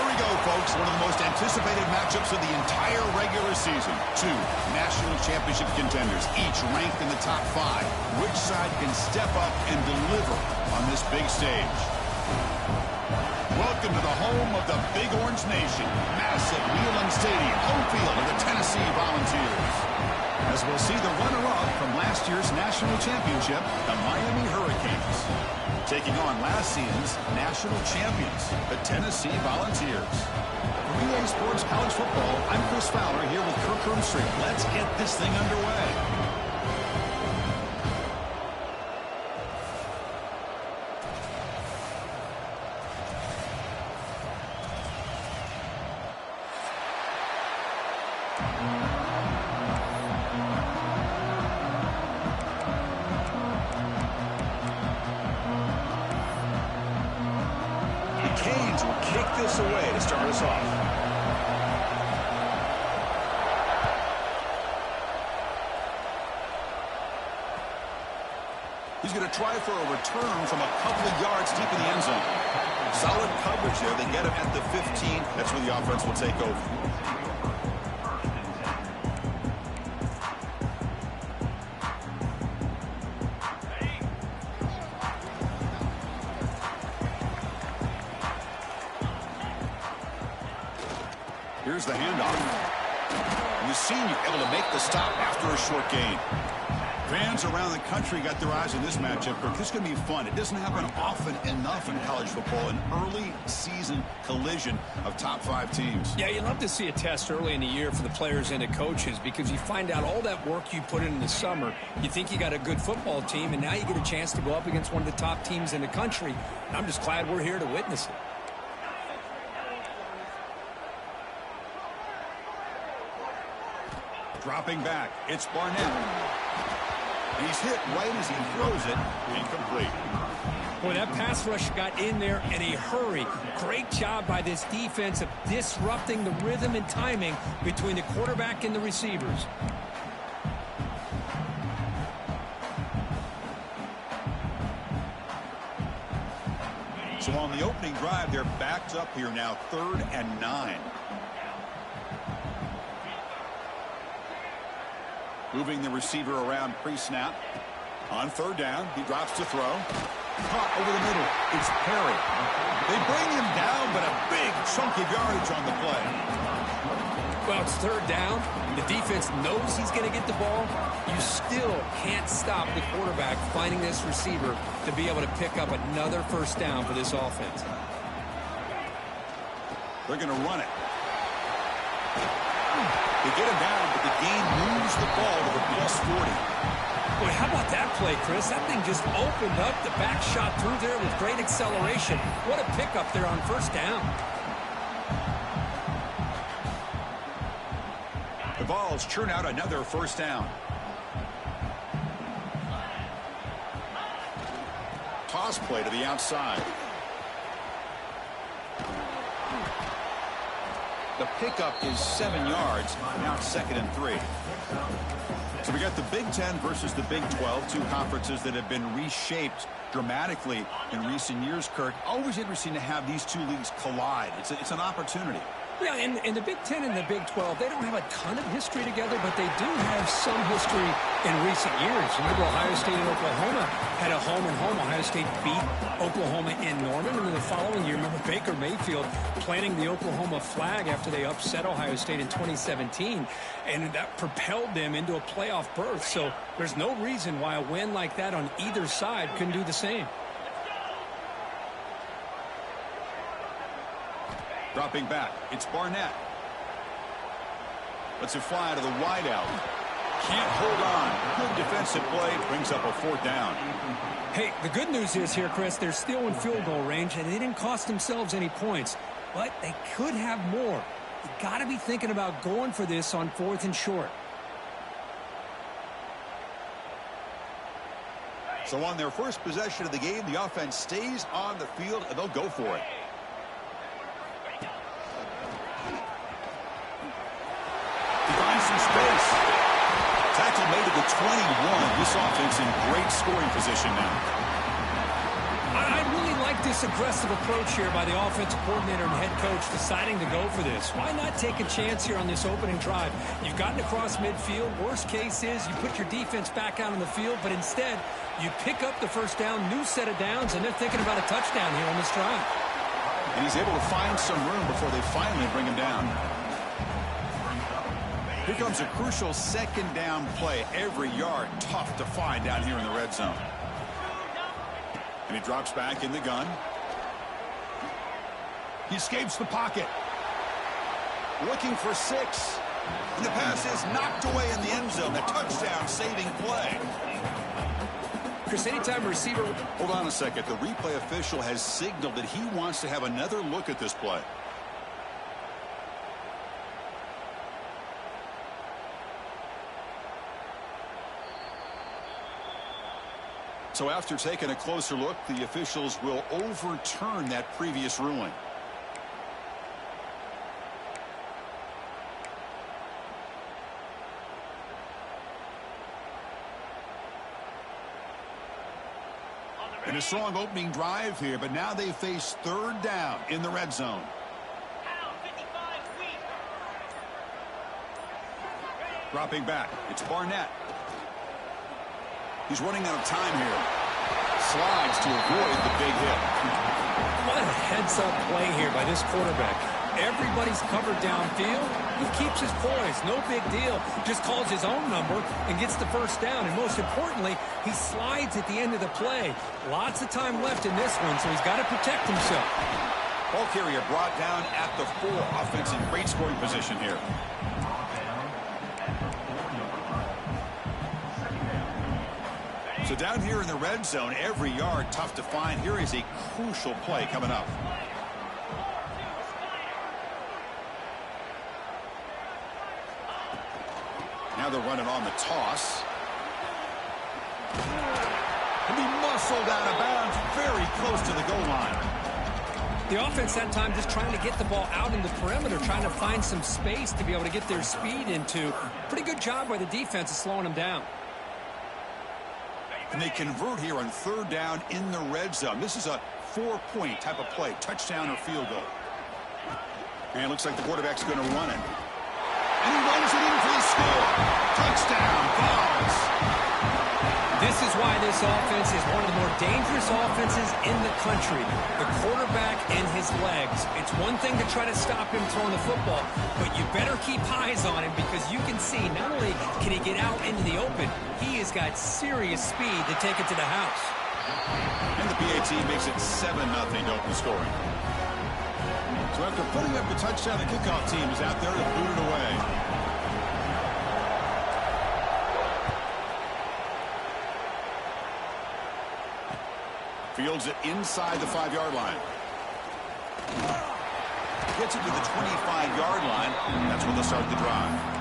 we go, folks. One of the most anticipated matchups of the entire regular season. Two national championship contenders, each ranked in the top 5. Which side can step up and deliver on this big stage? Welcome to the home of the Big Orange Nation. Massive Wheeling Stadium, home field of the Tennessee Volunteers. As we'll see the runner-up from last year's national championship, the Miami Hurricanes, taking on last season's national champions, the Tennessee Volunteers. For EA Sports College Football, I'm Chris Fowler here with Kirk Herbstreit. Let's get this thing underway. Canes will kick this away to start us off. He's going to try for a return from a couple of yards deep in the end zone. Solid coverage there. They get him at the 15. That's where the offense will take over. Here's the handoff. You've seen you able to make the stop after a short gain. Fans around the country got their eyes on this matchup. This is going to be fun. It doesn't happen often enough in college football. An early season collision of top 5 teams. Yeah, you love to see a test early in the year for the players and the coaches because you find out all that work you put in the summer. You think you got a good football team, and now you get a chance to go up against one of the top teams in the country. And I'm just glad we're here to witness it. Dropping back, it's Barnett. He's hit right as he throws it. Incomplete. Boy, that pass rush got in there in a hurry. Great job by this defense of disrupting the rhythm and timing between the quarterback and the receivers. So on the opening drive, they're backed up here now, 3rd and 9. Moving the receiver around pre-snap. On 3rd down, he drops to throw. Caught over the middle. It's Perry. They bring him down, but a big chunk of yardage on the play. Well, it's 3rd down. The defense knows he's going to get the ball. You still can't stop the quarterback finding this receiver to be able to pick up another 1st down for this offense. They're going to run it. They get him down, but the gain moves the ball to the +40. Boy, how about that play, Chris? That thing just opened up. The back shot through there with great acceleration. What a pickup there on 1st down. The Vols churn out another 1st down. Toss play to the outside. The pickup is 7 yards. Now it's 2nd and 3. So we got the Big Ten versus the Big 12, 2 conferences that have been reshaped dramatically in recent years, Kirk. Always interesting to have these 2 leagues collide. It's an opportunity. Yeah, and the Big Ten and the Big 12, they don't have a ton of history together, but they do have some history in recent years. Remember, Ohio State and Oklahoma had a home-and-home. Ohio State beat Oklahoma in Norman, and then the following year, remember Baker Mayfield planting the Oklahoma flag after they upset Ohio State in 2017, and that propelled them into a playoff berth. So there's no reason why a win like that on either side couldn't do the same. Dropping back, it's Barnett. Lets it fly to the wideout. Can't hold on. Good defensive play. Brings up a 4th down. Hey, the good news is here, Chris, they're still in field goal range, and they didn't cost themselves any points. But they could have more. You got to be thinking about going for this on 4th and short. So on their first possession of the game, the offense stays on the field, and they'll go for it. Some space. Tackle made at the 21. This offense in great scoring position now. I really like this aggressive approach here by the offensive coordinator and head coach deciding to go for this. Why not take a chance here on this opening drive? You've gotten across midfield. Worst case is you put your defense back out on the field, but instead you pick up the first down, new set of downs, and they're thinking about a touchdown here on this drive. And he's able to find some room before they finally bring him down. Here comes a crucial second down play. Every yard tough to find down here in the red zone. And he drops back in the gun. He escapes the pocket. Looking for 6. And the pass is knocked away in the end zone. A touchdown-saving play. Chris, anytime a receiver... Hold on a second. The replay official has signaled that he wants to have another look at this play. So after taking a closer look, the officials will overturn that previous ruling. And a strong opening drive here, but now they face third down in the red zone. Dropping back, it's Barnett. He's running out of time here. Slides to avoid the big hit. What a heads-up play here by this quarterback. Everybody's covered downfield. He keeps his poise. No big deal. Just calls his own number and gets the first down. And most importantly, he slides at the end of the play. Lots of time left in this one, so he's got to protect himself. Ball carrier brought down at the 4. Offense in great scoring position here. So down here in the red zone, every yard tough to find. Here is a crucial play coming up. Now they're running on the toss. And he muscled out of bounds very close to the goal line. The offense that time just trying to get the ball out in the perimeter, trying to find some space to be able to get their speed into. Pretty good job by the defense of slowing them down. And they convert here on third down in the red zone. This is a 4-point type of play, touchdown or field goal. And it looks like the quarterback's going to run it. And he runs it in for the score. Touchdown, Browns. This is why this offense is one of the more dangerous offenses in the country. The quarterback and his legs. It's one thing to try to stop him throwing the football, but you better keep eyes on him because you can see not only can he get out into the open, he has got serious speed to take it to the house. And the PAT makes it 7-0 to open scoring. So after putting up the touchdown, the kickoff team is out there to boot it away. Fields it inside the 5-yard line. Gets it to the 25-yard line. That's where they'll start the drive.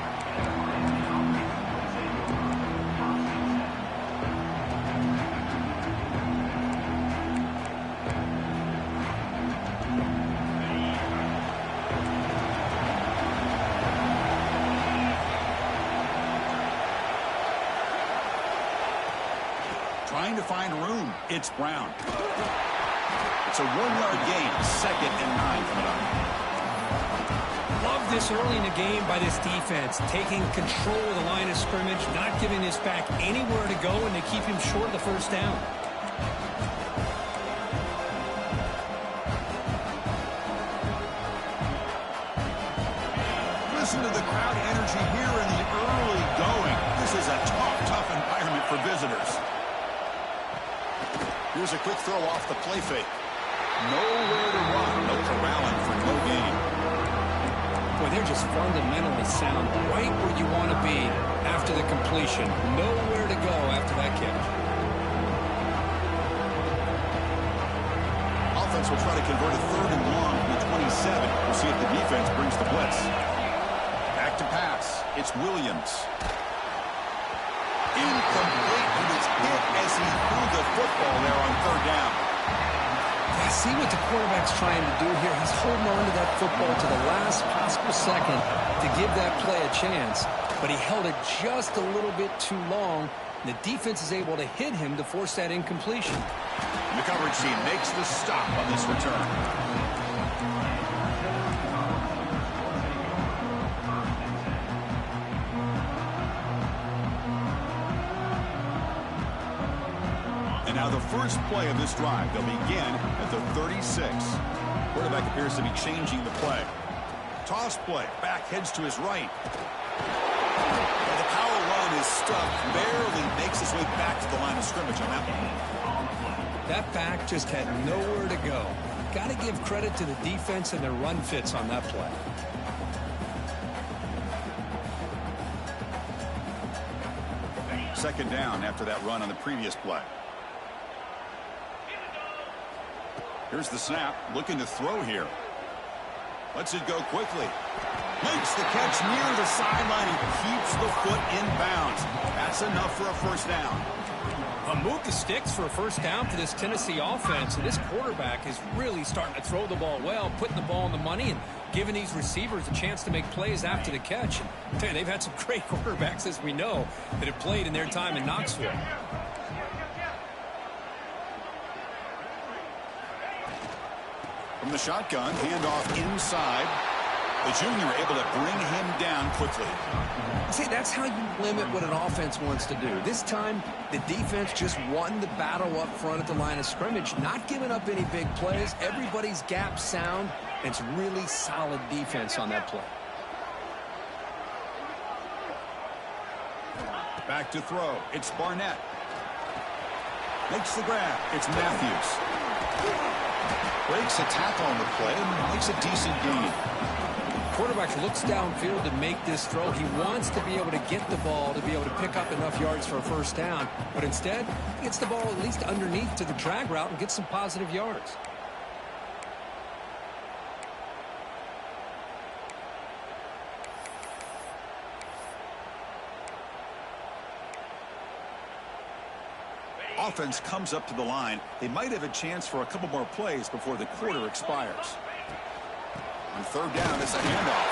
Trying to find room. It's Brown. It's a 1-yard gain. 2nd and 9 coming up. Love this early in the game by this defense. Taking control of the line of scrimmage, not giving this back anywhere to go, and to keep him short of the first down. Listen to the crowd energy here in the early going. This is a tough environment for visitors. Here's a quick throw off the play fake. Nowhere to run. No corralling for no gain. Boy, they're just fundamentally sound. Right where you want to be after the completion. Nowhere to go after that catch. Offense will try to convert a 3rd and long from the 27. We'll see if the defense brings the blitz. Back to pass. It's Williams. Incomplete, and it's hit as he threw the football there on 3rd down. Yeah, see what the quarterback's trying to do here. He's holding on to that football to the last possible second to give that play a chance, but he held it just a little bit too long. The defense is able to hit him to force that incompletion. The coverage team makes the stop on this return. And now the first play of this drive. They'll begin at the 36. Quarterback appears to be changing the play. Toss play. Back heads to his right. And the power run is stuck. Barely makes his way back to the line of scrimmage on that one. That back just had nowhere to go. Got to give credit to the defense and their run fits on that play. Second down after that run on the previous play. Here's the snap. Looking to throw here. Lets it go quickly. Makes the catch near the sideline and keeps the foot in bounds. That's enough for a first down. A move the sticks for a first down for this Tennessee offense. And this quarterback is really starting to throw the ball well, putting the ball on the money and giving these receivers a chance to make plays after the catch. And man, they've had some great quarterbacks, as we know, that have played in their time in Knoxville. From the shotgun, handoff inside. The junior able to bring him down quickly. See, that's how you limit what an offense wants to do. This time, the defense just won the battle up front at the line of scrimmage, not giving up any big plays. Everybody's gap sound, and it's really solid defense on that play. Back to throw. It's Barnett. Makes the grab. It's Matthews. Breaks a tackle on the play and makes a decent gain. Quarterback looks downfield to make this throw. He wants to be able to get the ball to be able to pick up enough yards for a first down. But instead, he gets the ball at least underneath to the drag route and gets some positive yards. Offense comes up to the line. They might have a chance for a couple more plays before the quarter expires. On third down, it's a handoff.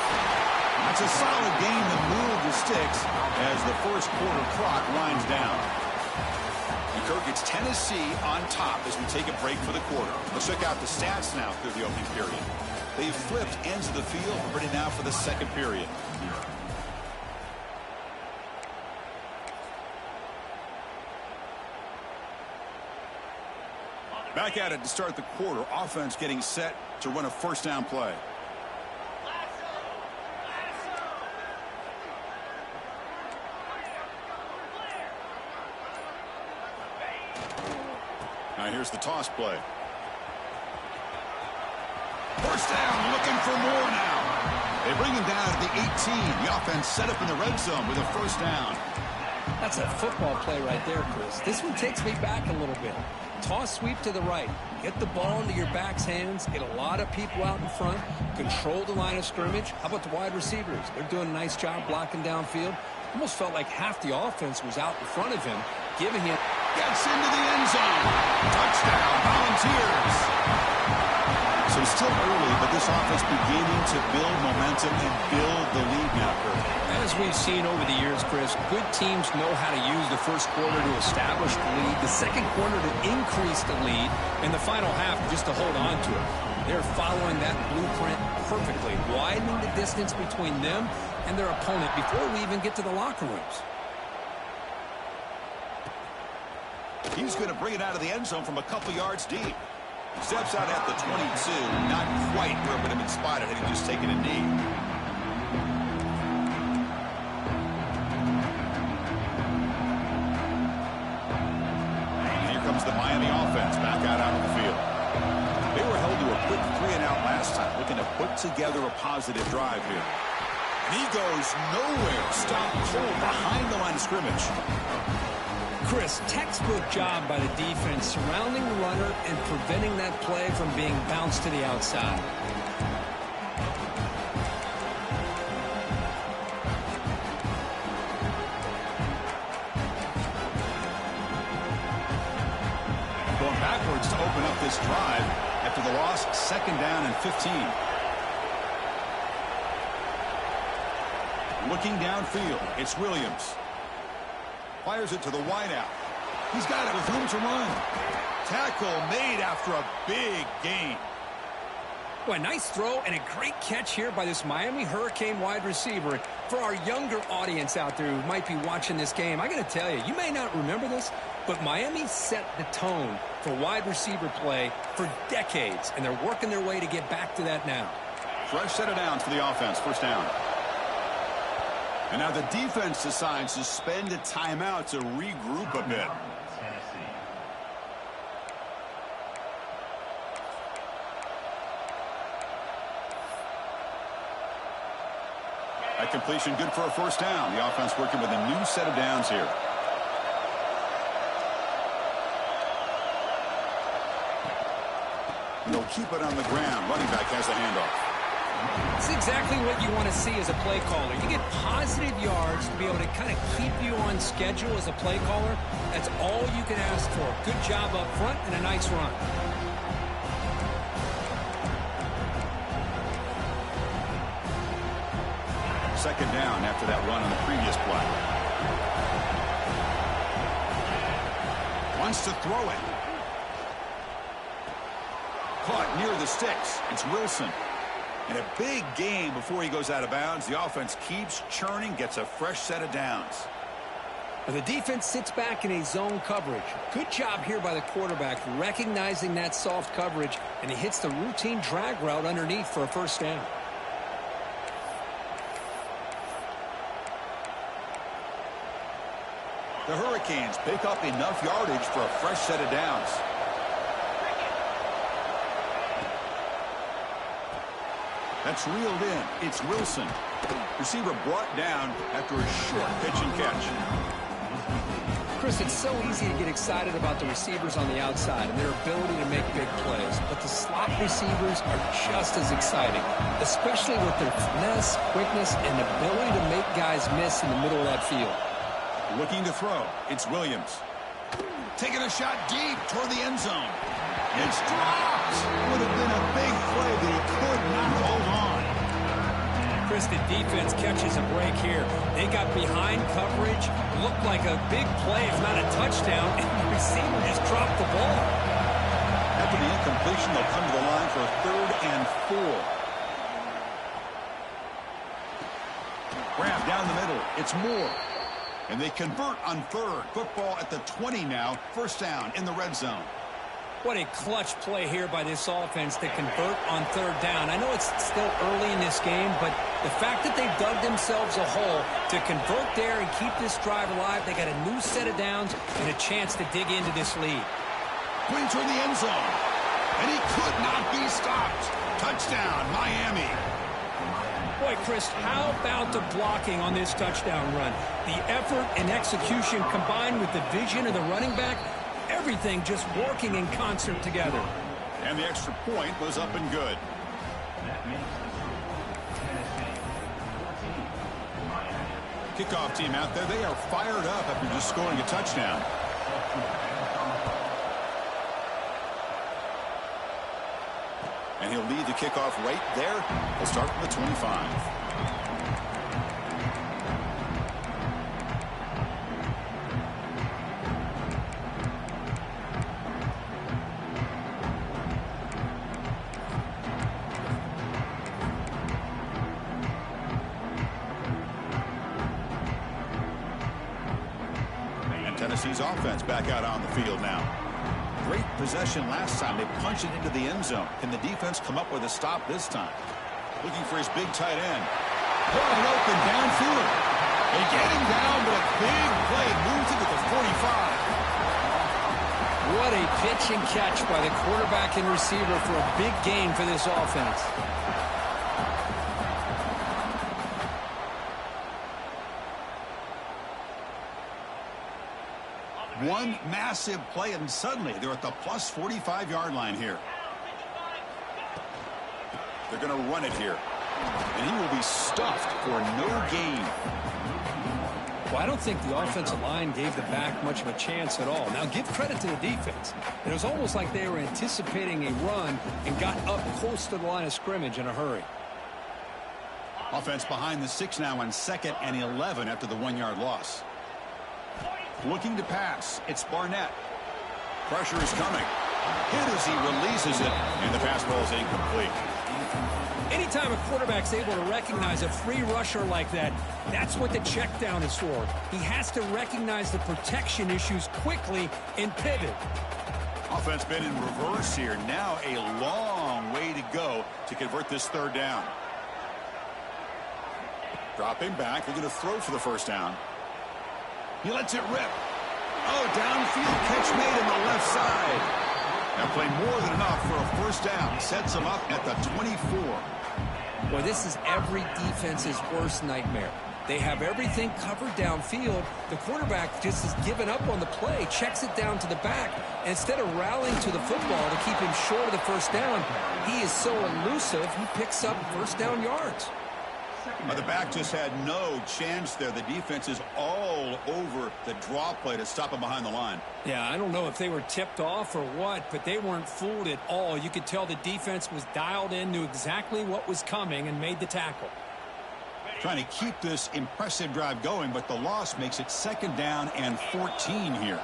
That's a solid gain to move the sticks as the first quarter clock winds down. And Kirk, it's Tennessee on top as we take a break for the quarter. Let's check out the stats now through the opening period. They've flipped ends of the field. We're ready now for the second period. Back at it to start the quarter. Offense getting set to run a first down play. Now here's the toss play. First down, looking for more now. They bring him down at the 18. The offense set up in the red zone with a first down. That's a football play right there, Chris. This one takes me back a little bit. Toss sweep to the right. Get the ball into your back's hands. Get a lot of people out in front. Control the line of scrimmage. How about the wide receivers? They're doing a nice job blocking downfield. Almost felt like half the offense was out in front of him, giving him... Gets into the end zone. Touchdown, Volunteers. So it's still early, but this offense beginning to build momentum and build the lead now, Kurt. As we've seen over the years, Chris, good teams know how to use the first quarter to establish the lead, the second quarter to increase the lead, and the final half just to hold on to it. They're following that blueprint perfectly, widening the distance between them and their opponent before we even get to the locker rooms. He's going to bring it out of the end zone from a couple yards deep. Steps out at the 22. Not quite where it would have been spotted had he just taken a knee. And here comes the Miami offense back out on the field. They were held to a quick 3-and-out last time, looking to put together a positive drive here. And he goes nowhere. Stopped cold behind the line of scrimmage. Chris, textbook job by the defense surrounding the runner and preventing that play from being bounced to the outside. Going backwards to open up this drive after the loss, second down and 15. Looking downfield, it's Williams. Fires it to the wideout. He's got it with room to run. Tackle made after a big gain. Well, a nice throw and a great catch here by this Miami Hurricane wide receiver. For our younger audience out there who might be watching this game, I got to tell you, you may not remember this, but Miami set the tone for wide receiver play for decades, and they're working their way to get back to that now. Fresh set of downs for the offense, first down. And now the defense decides to spend a timeout to regroup a bit. That completion good for a first down. The offense working with a new set of downs here. They'll keep it on the ground. Running back has the handoff. It's exactly what you want to see as a play caller. You get positive yards to be able to kind of keep you on schedule as a play caller. That's all you can ask for. Good job up front and a nice run. Second down after that run on the previous play. Wants to throw it. Caught near the sticks. It's Wilson. And a big gain before he goes out of bounds. The offense keeps churning, gets a fresh set of downs. And the defense sits back in a zone coverage. Good job here by the quarterback recognizing that soft coverage, and he hits the routine drag route underneath for a first down. The Hurricanes pick up enough yardage for a fresh set of downs. That's reeled in. It's Wilson. Receiver brought down after a short pitch and catch. Chris, it's so easy to get excited about the receivers on the outside and their ability to make big plays. But the slot receivers are just as exciting, especially with their finesse, quickness, and ability to make guys miss in the middle of that field. Looking to throw. It's Williams. Taking a shot deep toward the end zone. It's dropped. Would have been a big play, but he could not hold on. Chris, the defense catches a break here. They got behind coverage. Looked like a big play, if not a touchdown, and the receiver just dropped the ball. After the incompletion, they'll come to the line for a 3rd and 4. Grab down the middle. It's Moore. And they convert on 3rd. Football at the 20 now. First down in the red zone. What a clutch play here by this offense to convert on 3rd down. I know it's still early in this game, but the fact that they've dug themselves a hole to convert there and keep this drive alive, they got a new set of downs and a chance to dig into this lead. Putting toward the end zone. And he could not be stopped. Touchdown, Miami. Boy, Chris, how about the blocking on this touchdown run? The effort and execution combined with the vision of the running back, everything just working in concert together. And the extra point was up and good. Kickoff team out there, they are fired up after just scoring a touchdown. And he'll lead the kickoff right there. He'll start from the 25. And Tennessee's offense back out on the field now. Great possession last time. They punched it into the end zone. Can the defense come up with a stop this time? Looking for his big tight end. Pulling open downfield. They get him down, but a big play moves it to the 45. What a pitch and catch by the quarterback and receiver for a big gain for this offense. One massive play, and suddenly they're at the plus 45-yard line here. They're going to run it here. And he will be stuffed for no gain. Well, I don't think the offensive line gave the back much of a chance at all. Now, give credit to the defense. It was almost like they were anticipating a run and got up close to the line of scrimmage in a hurry. Offense behind the 6 now on 2nd and 11 after the 1-yard loss. looking to pass. It's Barnett. Pressure is coming. Hit as he releases it, and the pass ball is incomplete. Anytime a quarterback's able to recognize a free rusher like that, that's what the check down is for. He has to recognize the protection issues quickly and pivot. Offense been in reverse here. Now a long way to go to convert this third down. Dropping back. They're going to throw for the first down. He lets it rip. Oh, downfield catch made on the left side. Now play more than enough for a first down. Sets him up at the 24. Boy, this is every defense's worst nightmare. They have everything covered downfield. The quarterback just has given up on the play, checks it down to the back. And instead of rallying to the football to keep him short of the first down, he is so elusive, he picks up first down yards. The back just had no chance there. The defense is all over the draw play to stop him behind the line. Yeah, I don't know if they were tipped off or what, but they weren't fooled at all. You could tell the defense was dialed in, knew exactly what was coming, and made the tackle. Trying to keep this impressive drive going, but the loss makes it second down and 14 here.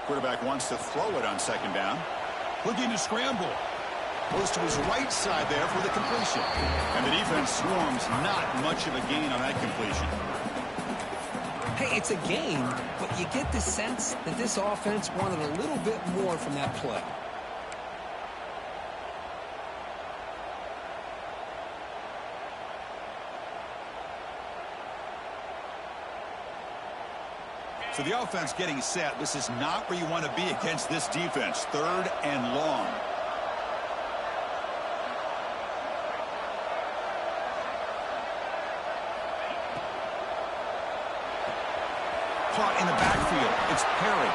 Quarterback wants to throw it on second down. Looking to scramble. Goes to his right side there for the completion. And the defense swarms. Not much of a gain on that completion. Hey, it's a gain, but you get the sense that this offense wanted a little bit more from that play. So the offense getting set. This is not where you want to be against this defense. Third and long. Caught in the backfield. It's Perry.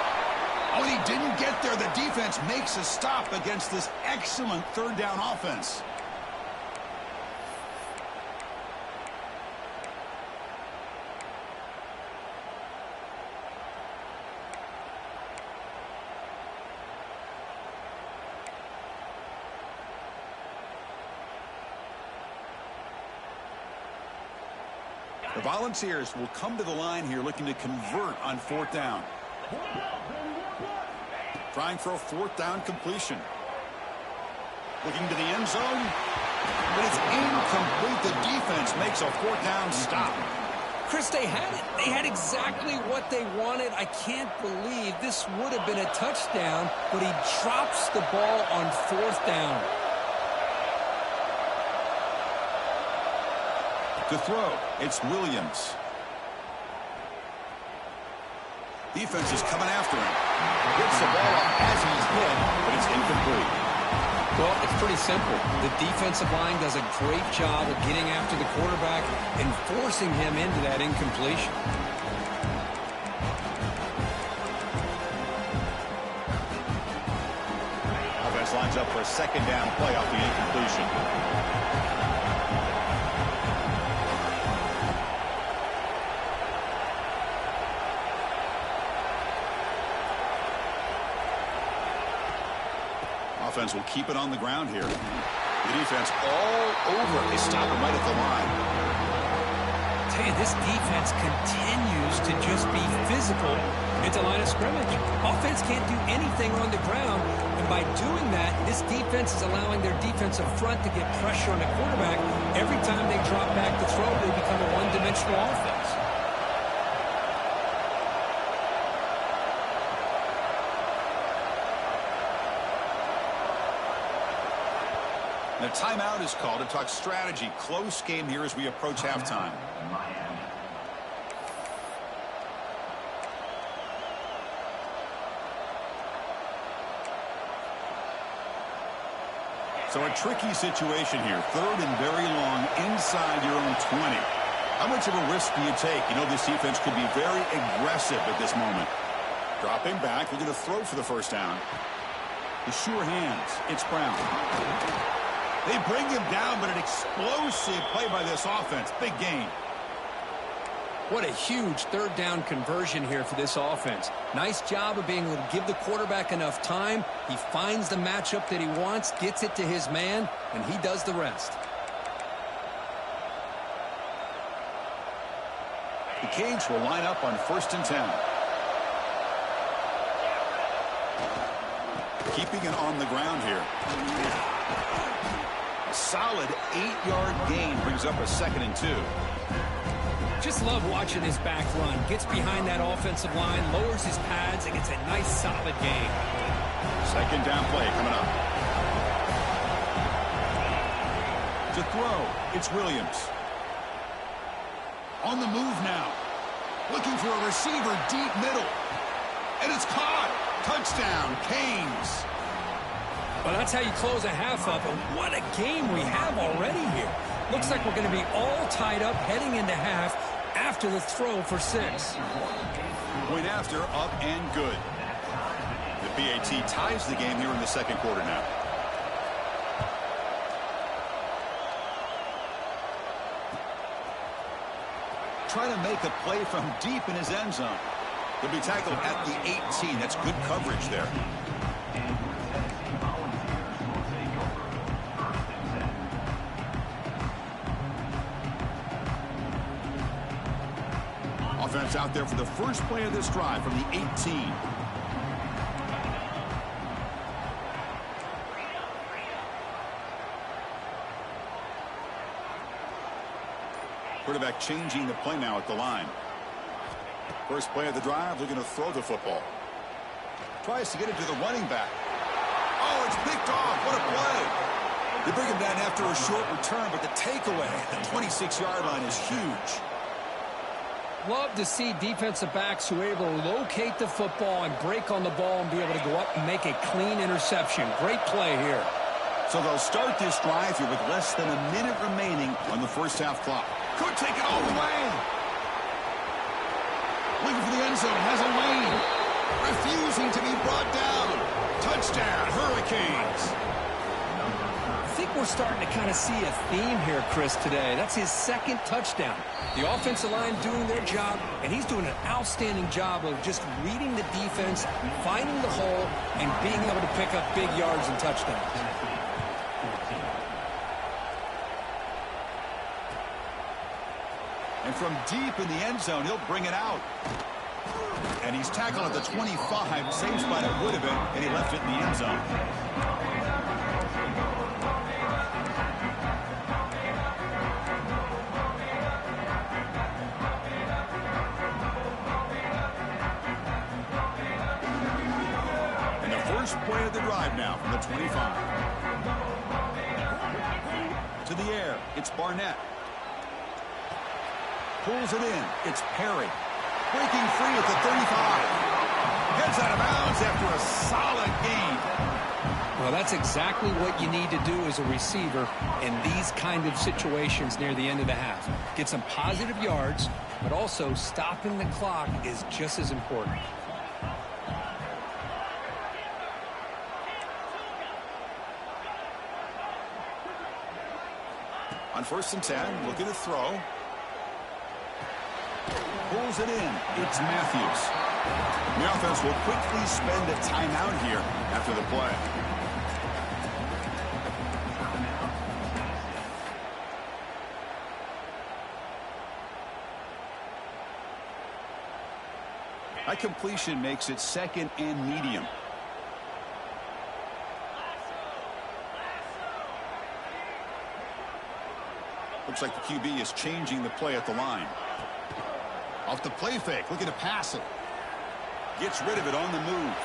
Oh, and he didn't get there. The defense makes a stop against this excellent third down offense. The Volunteers will come to the line here looking to convert on fourth down. Trying for a fourth down completion. Looking to the end zone. But it's incomplete. The defense makes a fourth down stop. Chris, they had it. They had exactly what they wanted. I can't believe this would have been a touchdown, but he drops the ball on fourth down. To throw, it's Williams. Defense is coming after him. Gets the ball up as he's hit, but it's incomplete. Well, it's pretty simple. The defensive line does a great job of getting after the quarterback and forcing him into that incompletion. Offense lines up for a second down play off the incompletion. Offense will keep it on the ground here. The defense all over. They stop him right at the line. I tell you, this defense continues to just be physical at the line of scrimmage. Offense can't do anything on the ground, and by doing that, this defense is allowing their defensive front to get pressure on the quarterback. Every time they drop back to throw, they become a one-dimensional offense. And a timeout is called to talk strategy. Close game here as we approach halftime. So a tricky situation here. Third and very long inside your own 20. How much of a risk do you take? You know this defense could be very aggressive at this moment. Dropping back. We're going to throw for the first down. The sure hands. It's Brown. They bring him down, but an explosive play by this offense. Big gain. What a huge third down conversion here for this offense. Nice job of being able to give the quarterback enough time. He finds the matchup that he wants, gets it to his man, and he does the rest. The Cage will line up on 1st and 10. Keeping it on the ground here. A solid 8-yard gain brings up a 2nd and 2. Just love watching his back run. Gets behind that offensive line, lowers his pads, and gets a nice solid gain. 2nd down play coming up. To throw, it's Williams. On the move now. Looking for a receiver deep middle. And it's caught. Touchdown, Canes. Well, that's how you close a half up. And what a game we have already here. Looks like we're going to be all tied up heading into half after the throw for 6. Point after, up and good. The BAT ties the game here in the 2nd quarter now. Trying to make a play from deep in his end zone. He'll be tackled at the 18. That's good coverage there. Offense out there for the first play of this drive from the 18. Quarterback changing the play now at the line. First play of the drive, looking to throw the football. Tries to get it to the running back. Oh, it's picked off. What a play. They bring him down after a short return, but the takeaway at the 26-yard line is huge. Love to see defensive backs who are able to locate the football and break on the ball and be able to go up and make a clean interception. Great play here. So they'll start this drive here with less than a minute remaining on the first half clock. Could take it all the way. Looking for the end zone. Has a lane. Refusing to be brought down. Touchdown, Hurricanes. I think we're starting to kind of see a theme here, Chris, today. That's his 2nd touchdown. The offensive line doing their job, and he's doing an outstanding job of just reading the defense, finding the hole, and being able to pick up big yards and touchdowns. And from deep in the end zone, he'll bring it out. And he's tackled at the 25. Same spot it would have been, and he left it in the end zone. And the first play of the drive now from the 25. To the air, it's Barnett. Pulls it in. It's Perry. Breaking free at the 35. Heads out of bounds after a solid gain. Well, that's exactly what you need to do as a receiver in these kind of situations near the end of the half. Get some positive yards, but also stopping the clock is just as important. On 1st and 10, looking to throw. Pulls it in. It's Matthews. The offense will quickly spend a timeout here after the play. That completion makes it 2nd and medium. Looks like the QB is changing the play at the line. Off the play fake, looking to pass it. Gets rid of it on the move.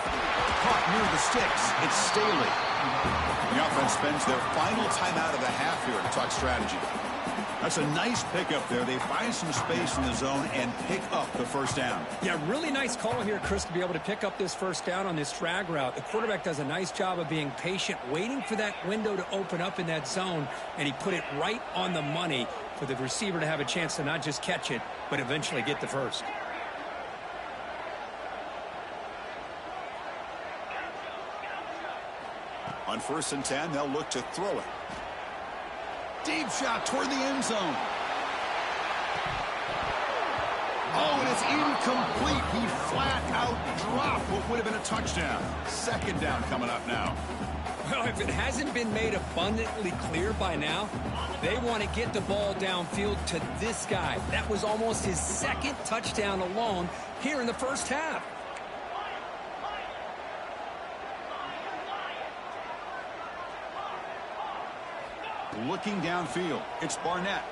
Caught near the sticks. It's Staley. The offense spends their final timeout of the half here to talk strategy. That's a nice pickup there. They find some space in the zone and pick up the first down. Yeah, really nice call here, Chris, to be able to pick up this first down on this drag route. The quarterback does a nice job of being patient, waiting for that window to open up in that zone, and he put it right on the money for the receiver to have a chance to not just catch it, but eventually get the first. On 1st and 10, they'll look to throw it. Deep shot toward the end zone. Oh, and it's incomplete. He flat out dropped what would have been a touchdown. Second down coming up now. Well, if it hasn't been made abundantly clear by now, they want to get the ball downfield to this guy. That was almost his second touchdown alone here in the first half. Looking downfield, it's Barnett.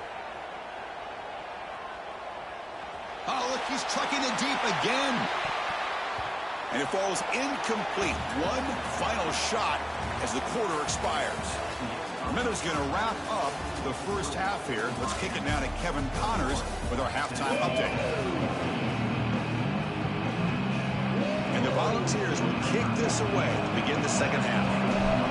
Oh, look, he's trucking it deep again. And it falls incomplete. One final shot as the quarter expires. Our Minnows going to wrap up the first half here. Let's kick it now to Kevin Connors with our halftime update. And the Volunteers will kick this away to begin the second half.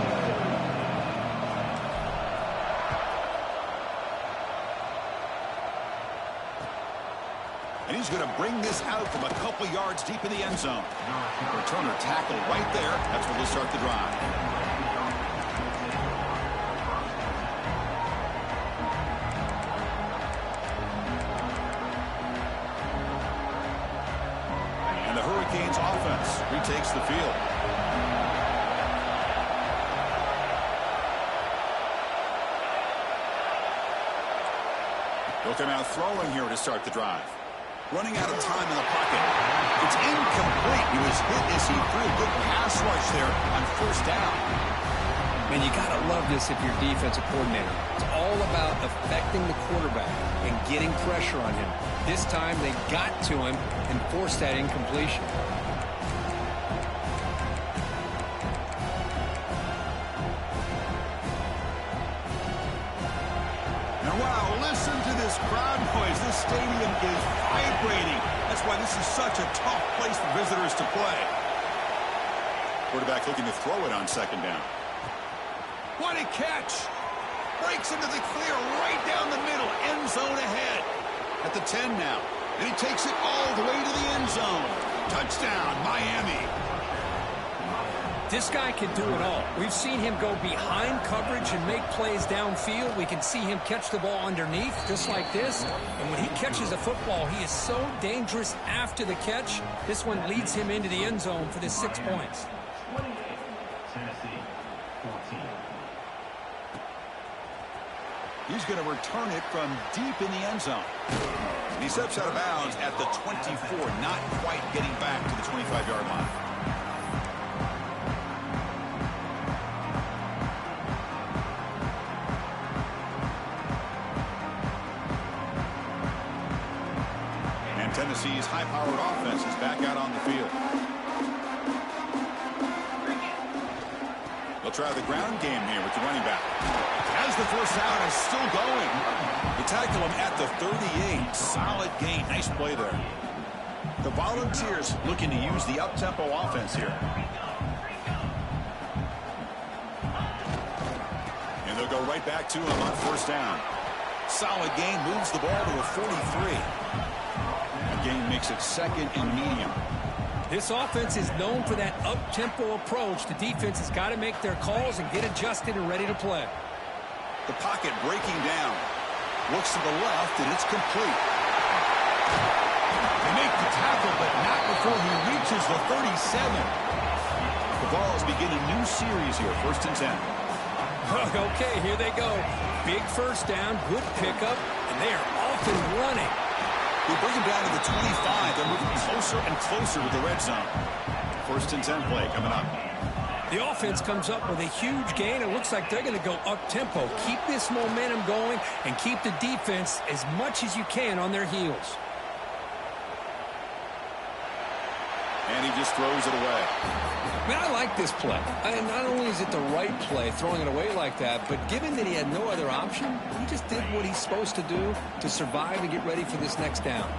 And he's going to bring this out from a couple yards deep in the end zone. Returner tackle right there. That's where they'll start the drive. And the Hurricanes offense retakes the field. They'll come out throwing here to start the drive. Running out of time in the pocket. It's incomplete. He was hit as he threw a good pass rush there on first down. Man, you got to love this if you're defensive coordinator. It's all about affecting the quarterback and getting pressure on him. This time they got to him and forced that incompletion. Listen to this crowd noise. This stadium is vibrating. That's why this is such a tough place for visitors to play. Quarterback looking to throw it on second down. What a catch. Breaks into the clear right down the middle. End zone ahead. At the 10 now. And he takes it all the way to the end zone. Touchdown, Miami. This guy can do it all. We've seen him go behind coverage and make plays downfield. We can see him catch the ball underneath, just like this. And when he catches a football, he is so dangerous after the catch. This one leads him into the end zone for the 6 points. He's going to return it from deep in the end zone. And he steps out of bounds at the 24, not quite getting back to the 25-yard line. Tennessee's high-powered offense is back out on the field. They'll try the ground game here with the running back. As the first down is still going. They tackle him at the 38. Solid gain. Nice play there. The Volunteers looking to use the up-tempo offense here. And they'll go right back to him on first down. Solid gain. Moves the ball to a 43. Game makes it second and medium. This offense is known for that up-tempo approach. The defense has got to make their calls and get adjusted and ready to play. The pocket breaking down. Looks to the left, and it's complete. They make the tackle, but not before he reaches the 37. The Vols begin a new series here, 1st and 10. Okay, here they go. Big first down, good pickup, and they are off and running. We bring him down to the 25. They're moving closer and closer with the red zone. 1st and 10 play coming up. The offense comes up with a huge gain. It looks like they're going to go up-tempo. Keep this momentum going and keep the defense as much as you can on their heels. And he just throws it away. Man, I like this play. And not only is it the right play, throwing it away like that, but given that he had no other option, he just did what he's supposed to do to survive and get ready for this next down.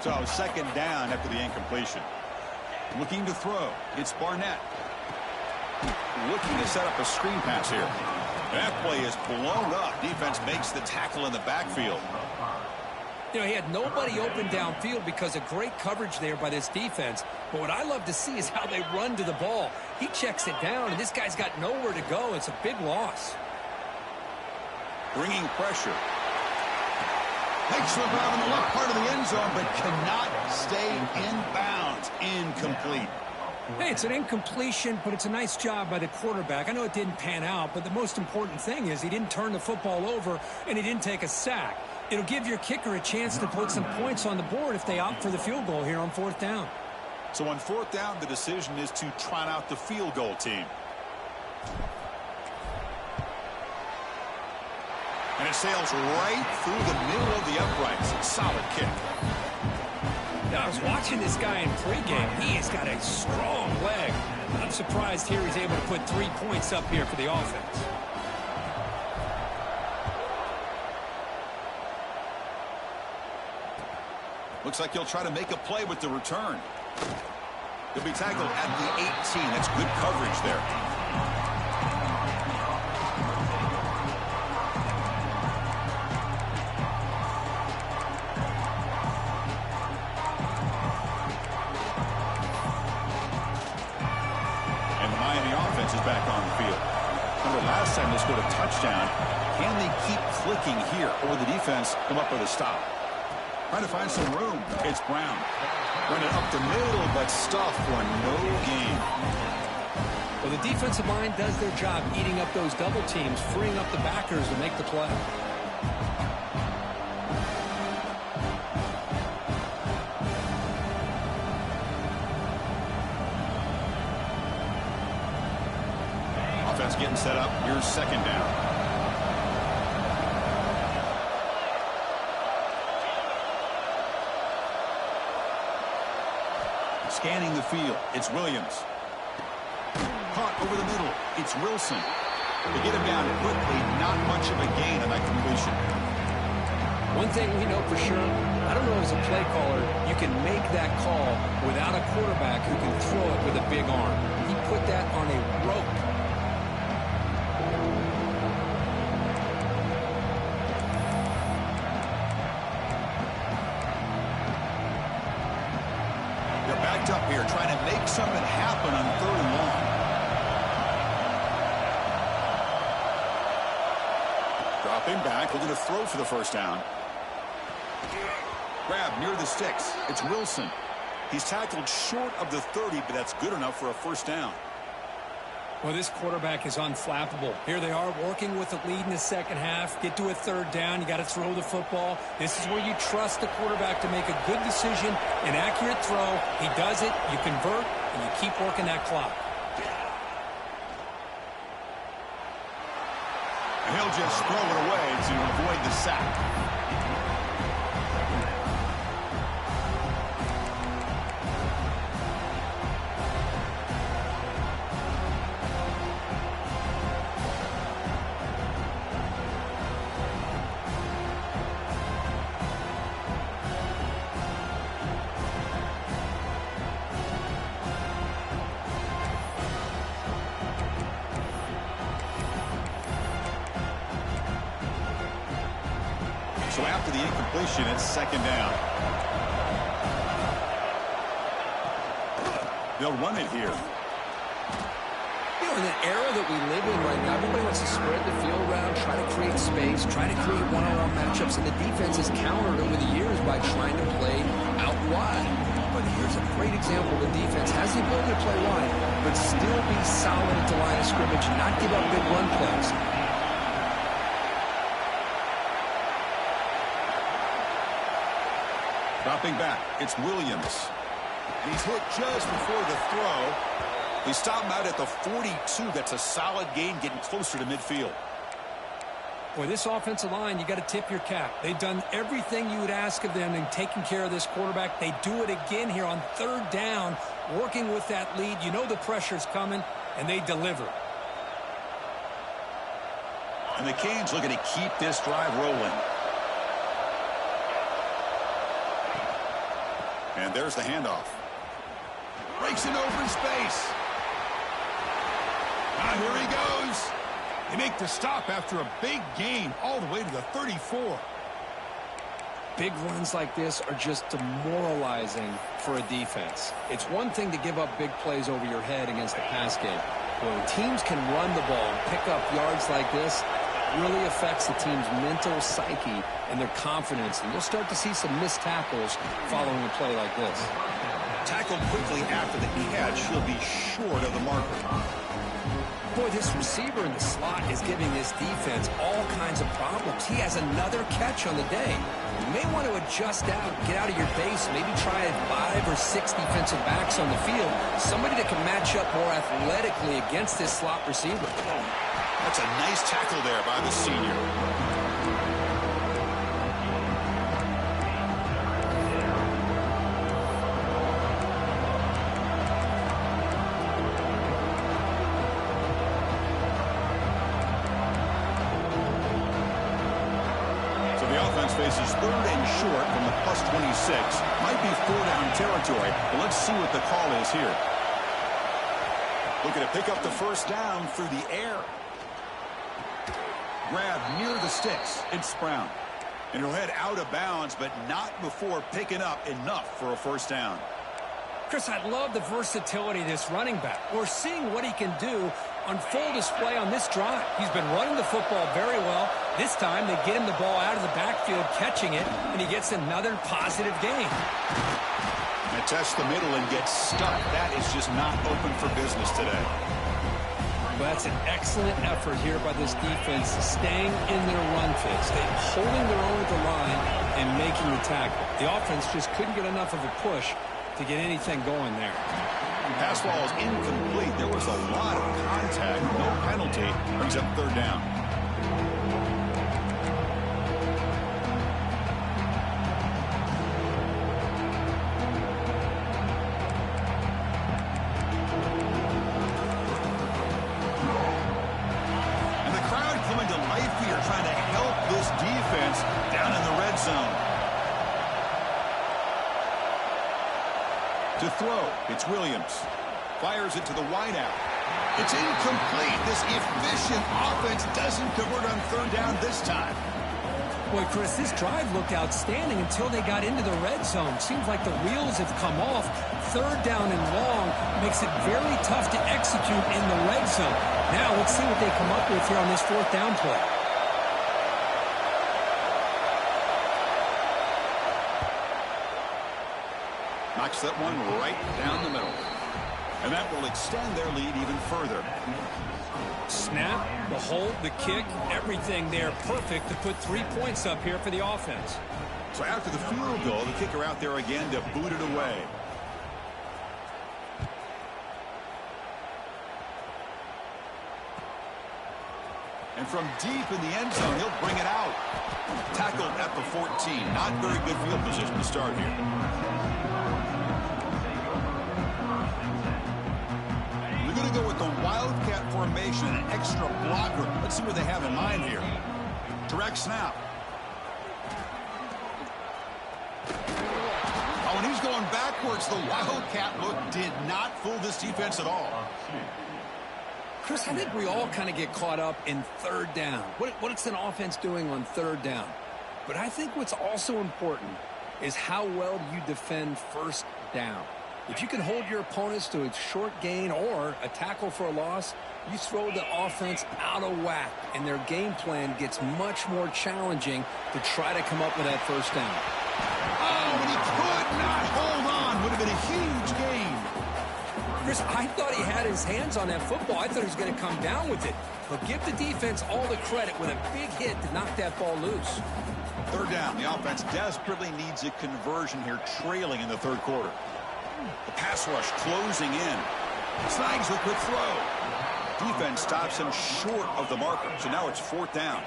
So, second down after the incompletion. Looking to throw. It's Barnett. Looking to set up a screen pass here. That play is blown up. Defense makes the tackle in the backfield. You know, he had nobody open downfield because of great coverage there by this defense. But what I love to see is how they run to the ball. He checks it down, and this guy's got nowhere to go. It's a big loss. Bringing pressure. Makes the grab in the left part of the end zone, but cannot stay in bounds. Incomplete. Hey, it's an incompletion, but it's a nice job by the quarterback. I know it didn't pan out, but the most important thing is he didn't turn the football over and he didn't take a sack. It'll give your kicker a chance to put some points on the board if they opt for the field goal here on 4th down. So on 4th down, the decision is to trot out the field goal team. And it sails right through the middle of the uprights. Solid kick. Now, I was watching this guy in pregame. He has got a strong leg. I'm surprised here he's able to put 3 points up here for the offense. Looks like he'll try to make a play with the return. He'll be tackled at the 18. That's good coverage there. And the Miami offense is back on the field. Remember last time they scored a touchdown. Can they keep clicking here, or will the defense come up with a stop? Trying to find some room. It's Brown. Running up the middle, but stuffed for no gain. Well, the defensive line does their job eating up those double teams, freeing up the backers to make the play. Offense getting set up. Here's 2nd down. Scanning the field, it's Williams. Caught over the middle, it's Wilson. They get him down quickly, not much of a gain on that completion. One thing we know for sure, I don't know as a play caller, you can make that call without a quarterback who can throw it with a big arm. He put that on a rope. Up here trying to make something happen on 3rd and long. Dropping back, looking to throw for the 1st down. Grab near the sticks. It's Wilson. He's tackled short of the 30, but that's good enough for a 1st down. Well, this quarterback is unflappable. Here they are working with the lead in the 2nd half. Get to a 3rd down. You got to throw the football. This is where you trust the quarterback to make a good decision, an accurate throw. He does it, you convert, and you keep working that clock. And he'll just throw it away to avoid the sack. So after the incompletion, it's 2nd down. They'll run it here. You know, in the era that we live in right now, everybody wants to spread the field around, try to create space, try to create one-on-one matchups, and the defense has countered over the years by trying to play out wide. But here's a great example. The defense has the ability to play wide, but still be solid at the line of scrimmage and not give up big run plays. Dropping back, it's Williams. And he's hit just before the throw. They stop him out at the 42. That's a solid gain, getting closer to midfield. Boy, this offensive line, you got to tip your cap. They've done everything you would ask of them in taking care of this quarterback. They do it again here on 3rd down, working with that lead. You know the pressure's coming, and they deliver. And the Canes looking to keep this drive rolling. And there's the handoff. Breaks in open space. Now here he goes. They make the stop after a big gain all the way to the 34. Big runs like this are just demoralizing for a defense. It's one thing to give up big plays over your head against the pass game. When teams can run the ball and pick up yards like this, really affects the team's mental psyche and their confidence. And you'll start to see some missed tackles following a play like this. Tackled quickly after the catch, he'll be short of the marker. Boy, this receiver in the slot is giving this defense all kinds of problems. He has another catch on the day. You may want to adjust out, get out of your base, maybe try 5 or 6 defensive backs on the field. Somebody that can match up more athletically against this slot receiver. That's a nice tackle there by the senior. Faces 3rd and short from the +26. Might be 4-down territory, but let's see what the call is here. Looking to pick up the 1st down through the air. Grab near the sticks. It's Brown. And he'll head out of bounds, but not before picking up enough for a 1st down. Chris, I love the versatility of this running back. We're seeing what he can do on full display on this drive. He's been running the football very well. This time, they get him the ball out of the backfield, catching it, and he gets another positive gain. And tests the middle and gets stuck. That is just not open for business today. Well, that's an excellent effort here by this defense, staying in their run fits. They're holding their own at the line and making the tackle. The offense just couldn't get enough of a push to get anything going there. Pass ball is incomplete. There was a lot of contact. No penalty. Brings up 3rd down. And the crowd coming to life here, trying to help this defense down in the red zone. To throw, it's Williams. Fires it to the wideout. It's incomplete. This efficient offense doesn't convert on 3rd down this time. Boy, Chris, this drive looked outstanding until they got into the red zone. Seems like the wheels have come off. 3rd down and long makes it very tough to execute in the red zone. Now, let's see what they come up with here on this 4th down play. Knocks that one right down the middle. And that will extend their lead even further. Snap, the hold, the kick, everything there perfect to put 3 points up here for the offense. So after the field goal, the kicker out there again to boot it away. And from deep in the end zone, he'll bring it out. Tackled at the 14. Not very good field position to start here. Going to go with the Wildcat formation, an extra blocker. Let's see what they have in mind here. Direct snap. Oh, and he's going backwards. The Wildcat look did not fool this defense at all. Chris, I think we all kind of get caught up in 3rd down. What's an offense doing on 3rd down? But I think what's also important is how well you defend 1st down. If you can hold your opponents to a short gain or a tackle for a loss, you throw the offense out of whack, and their game plan gets much more challenging to try to come up with that 1st down. Oh, and he could not hold on. Would have been a huge gain. Chris, I thought he had his hands on that football. I thought he was going to come down with it. But give the defense all the credit with a big hit to knock that ball loose. 3rd down. The offense desperately needs a conversion here, trailing in the 3rd quarter. The pass rush closing in. Snags a quick throw. Defense stops him short of the marker. So now it's 4th down.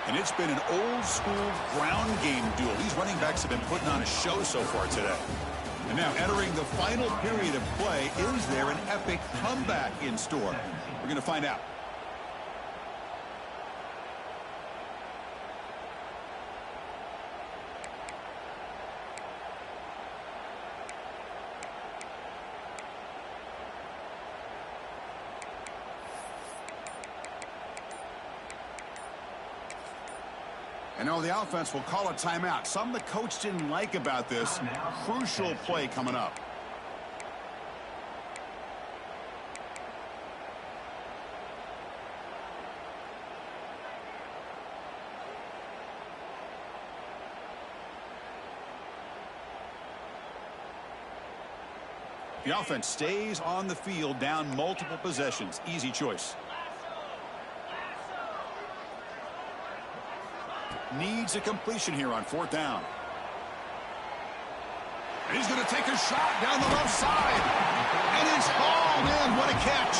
And it's been an old-school ground game duel. These running backs have been putting on a show so far today. And now entering the final period of play, is there an epic comeback in store? We're going to find out. And now the offense will call a timeout. Something the coach didn't like about this. Crucial play coming up. The offense stays on the field, down multiple possessions. Easy choice. Needs a completion here on 4th down. He's going to take a shot down the left side. And it's hauled in. What a catch.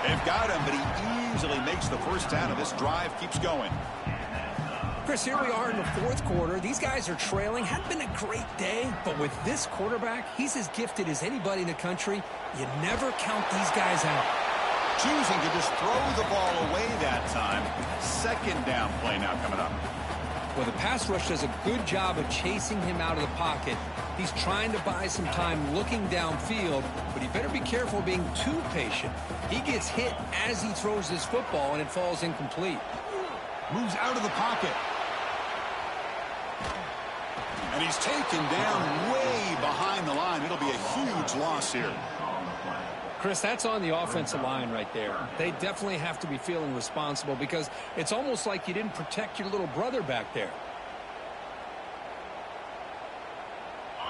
They've got him, but he easily makes the first down, and this drive keeps going. Chris, here we are in the 4th quarter. These guys are trailing. Hadn't been a great day, but with this quarterback, he's as gifted as anybody in the country. You never count these guys out. Choosing to just throw the ball away that time. 2nd down play now coming up. Well, the pass rush does a good job of chasing him out of the pocket. He's trying to buy some time looking downfield, but he better be careful being too patient. He gets hit as he throws this football, and it falls incomplete. Moves out of the pocket. And he's taken down way behind the line. It'll be a huge loss here. Chris, that's on the offensive line right there. They definitely have to be feeling responsible because it's almost like you didn't protect your little brother back there.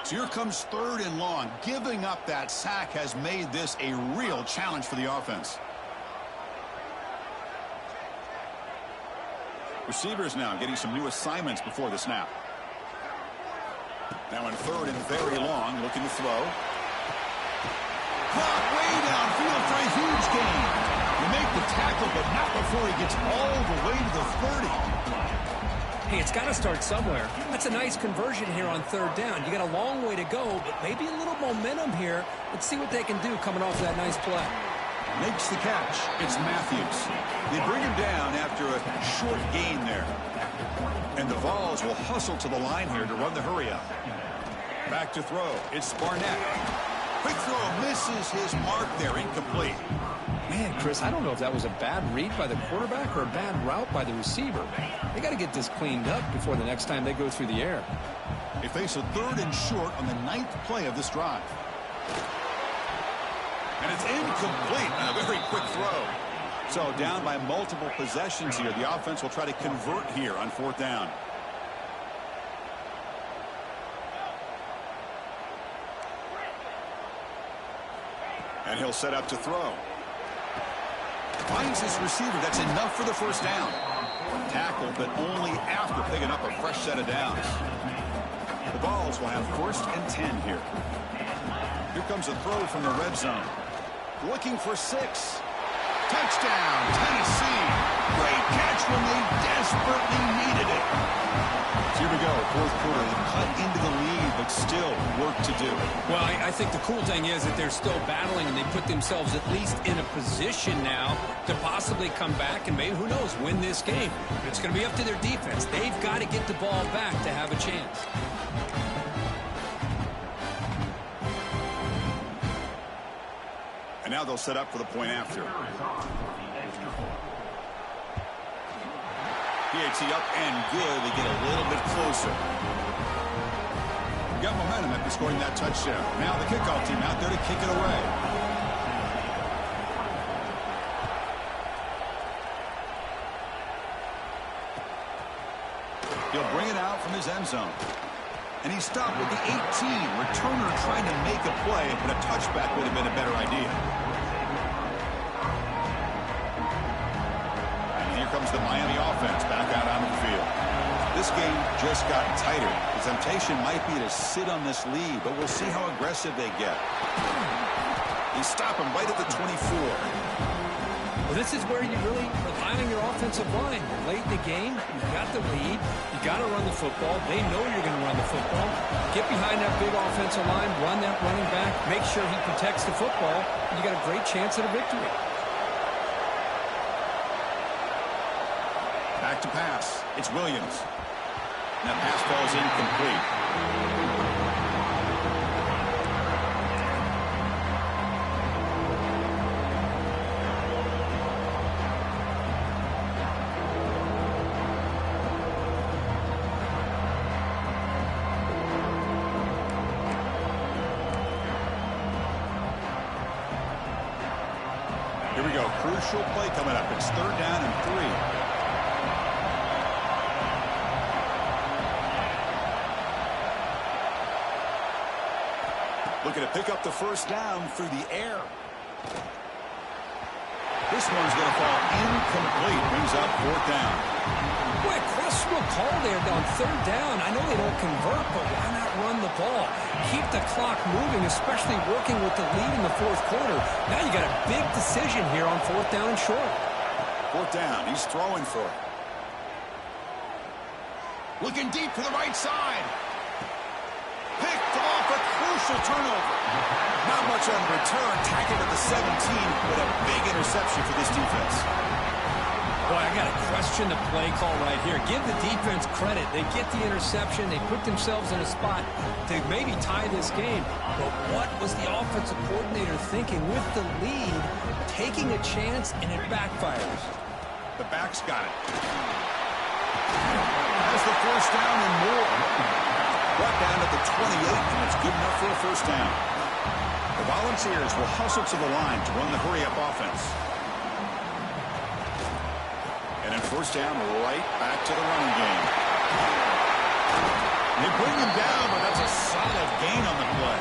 So here comes 3rd and long. Giving up that sack has made this a real challenge for the offense. Receivers now getting some new assignments before the snap. Now in 3rd and very long, looking to throw. Caught way downfield for a huge gain. You make the tackle, but not before he gets all the way to the 30. Hey, it's got to start somewhere. That's a nice conversion here on 3rd down. You got a long way to go, but maybe a little momentum here. Let's see what they can do coming off that nice play. Makes the catch. It's Matthews. They bring him down after a short gain there. And the Vols will hustle to the line here to run the hurry up. Back to throw. It's Barnett. Quick throw misses his mark there. Incomplete. Man, Chris, I don't know if that was a bad read by the quarterback or a bad route by the receiver. They got to get this cleaned up before the next time they go through the air. They face a 3rd and short on the 9th play of this drive. And it's incomplete on a very quick throw. So down by multiple possessions here. The offense will try to convert here on 4th down. And he'll set up to throw. Finds his receiver. That's enough for the first down. Tackled, but only after picking up a fresh set of downs. The Vols will have 1st and 10 here. Here comes a throw from the red zone. Looking for 6. Touchdown, Tennessee. Great catch when they desperately needed it. So here we go, 4th quarter. They cut into the lead, but still work to do. Well, I think the cool thing is that they're still battling, and they put themselves at least in a position now to possibly come back and maybe, who knows, win this game. But it's going to be up to their defense. They've got to get the ball back to have a chance. And now they'll set up for the point after. PAT up and good. They get a little bit closer. Got momentum after scoring that touchdown. Now the kickoff team out there to kick it away. He'll bring it out from his end zone. And he stopped with the 18. Returner trying to make a play, but a touchback would have been a better idea. And here comes the Miami offense back out on the field. This game just got tighter. The temptation might be to sit on this lead, but we'll see how aggressive they get. They stop him right at the 24. Well, this is where you really rely on your offensive line. You're late in the game. You've got the lead. You got to run the football. They know you're going to run the football. Get behind that big offensive line. Run that running back. Make sure he protects the football. And you got a great chance at a victory. Back to pass. It's Williams. That pass falls incomplete. Here we go. Crucial play coming up. It's 3rd down and 3. looking to pick up the first down through the air. This one's going to fall incomplete. Brings up fourth down. Boy, a questionable call there on third down. I know they don't convert, but why not run the ball? Keep the clock moving, especially working with the lead in the fourth quarter. Now you got a big decision here on fourth down and short. Fourth down. He's throwing for it. Looking deep to the right side. Picked off, a crucial turnover. Not much on return. Tackled at the 17, but a big interception for this defense. Boy, I got to question the play call right here. Give the defense credit. They get the interception. They put themselves in a spot to maybe tie this game. But what was the offensive coordinator thinking with the lead, taking a chance, and it backfires? The back's got it. Has the first down and more. Brought down at the 28, and it's good enough for a first down. The Volunteers will hustle to the line to run the hurry-up offense. And in first down, right back to the running game. They bring him down, but that's a solid gain on the play.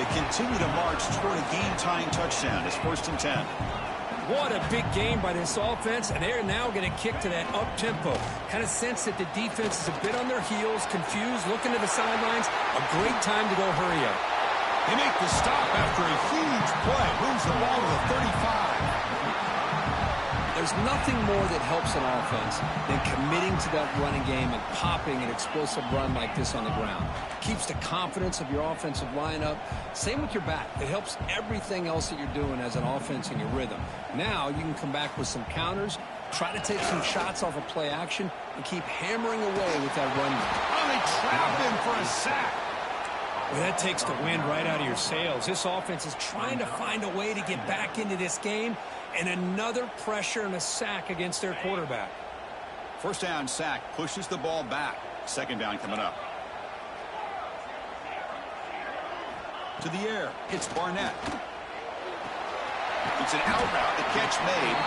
They continue to march toward a game-tying touchdown. It's first and 10. What a big game by this offense, and they're now going to kick to that up-tempo. Kind of sense that the defense is a bit on their heels, confused, looking to the sidelines. A great time to go hurry up. They make the stop after a huge play. Moves the ball to the 35. There's nothing more that helps an offense than committing to that running game and popping an explosive run like this on the ground. Keeps the confidence of your offensive lineup. Same with your back. It helps everything else that you're doing as an offense in your rhythm. Now you can come back with some counters, try to take some shots off of play action, and keep hammering away with that run. Oh, they trap him for a sack. Well, that takes the wind right out of your sails. This offense is trying to find a way to get back into this game, and another pressure and a sack against their quarterback. First down sack pushes the ball back. Second down coming up. To the air. It's Barnett. It's an out route. The catch made.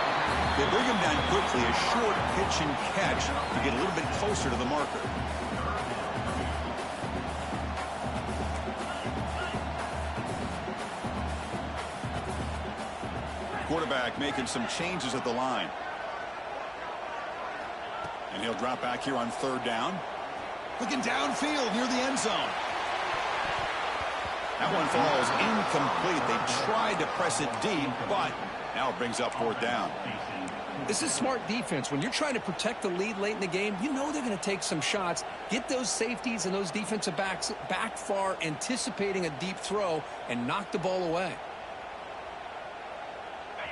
They bring him down quickly. A short pitch and catch to get a little bit closer to the marker. Quarterback making some changes at the line. And he'll drop back here on third down. Looking downfield near the end zone. That one falls incomplete. They tried to press it deep, but now it brings up fourth down. This is smart defense. When you're trying to protect the lead late in the game, you know they're going to take some shots, get those safeties and those defensive backs back far, anticipating a deep throw, and knock the ball away.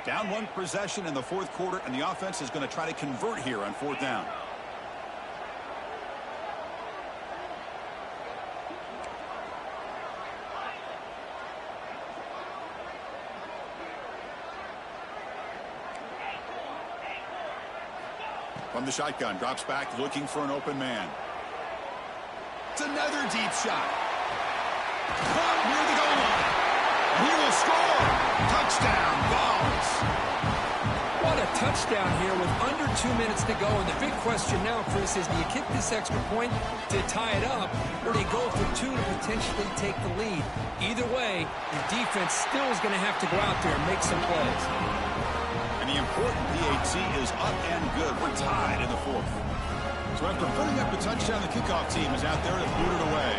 Down one possession in the fourth quarter, and the offense is going to try to convert here on fourth down. From the shotgun, drops back, looking for an open man. It's another deep shot. Caught near the goal line. And he will score. Touchdown, Vols. What a touchdown here with under 2 minutes to go. And the big question now, Chris, is do you kick this extra point to tie it up, or do you go for two to potentially take the lead? Either way, your defense still is going to have to go out there and make some plays. And the important PAT is up and good. We're tied in the fourth. So after putting up a touchdown, the kickoff team is out there to boot it away.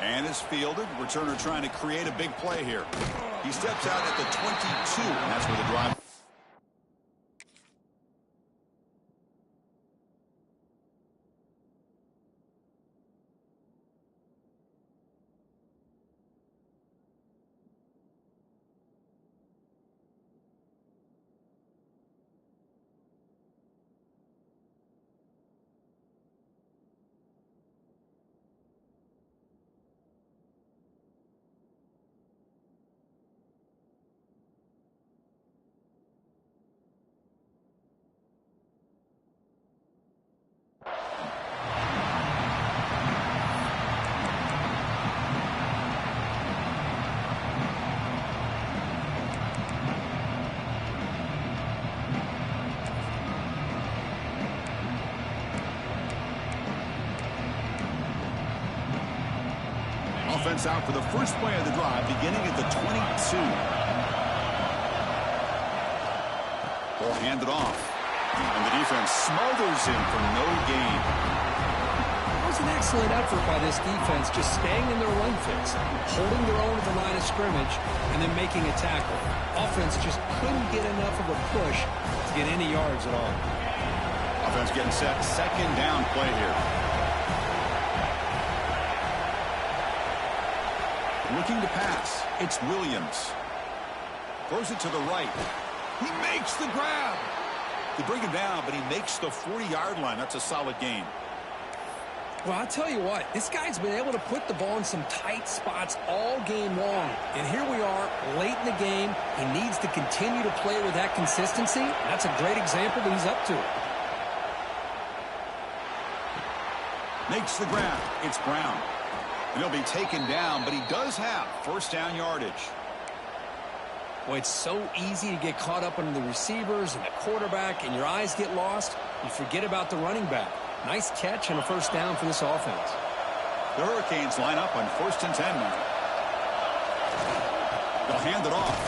And is fielded. Returner trying to create a big play here. He steps out at the 22, and that's where the drive. offense out for the first play of the drive, beginning at the 22. Ball handed off. And the defense smothers him for no gain. It was an excellent effort by this defense, just staying in their run fix, holding their own at the line of scrimmage, and then making a tackle. Offense just couldn't get enough of a push to get any yards at all. Offense getting set. Second down play here. Looking to pass. It's Williams. Throws it to the right. He makes the grab. They bring him down, but he makes the 40-yard line. That's a solid gain. Well, I'll tell you what, this guy's been able to put the ball in some tight spots all game long. And here we are, late in the game. He needs to continue to play with that consistency. That's a great example that he's up to it. Makes the grab. It's Brown. And he'll be taken down, but he does have first down yardage. Well, it's so easy to get caught up under the receivers and the quarterback, and your eyes get lost. You forget about the running back. Nice catch and a first down for this offense. The Hurricanes line up on 1st and 10 now. They'll hand it off.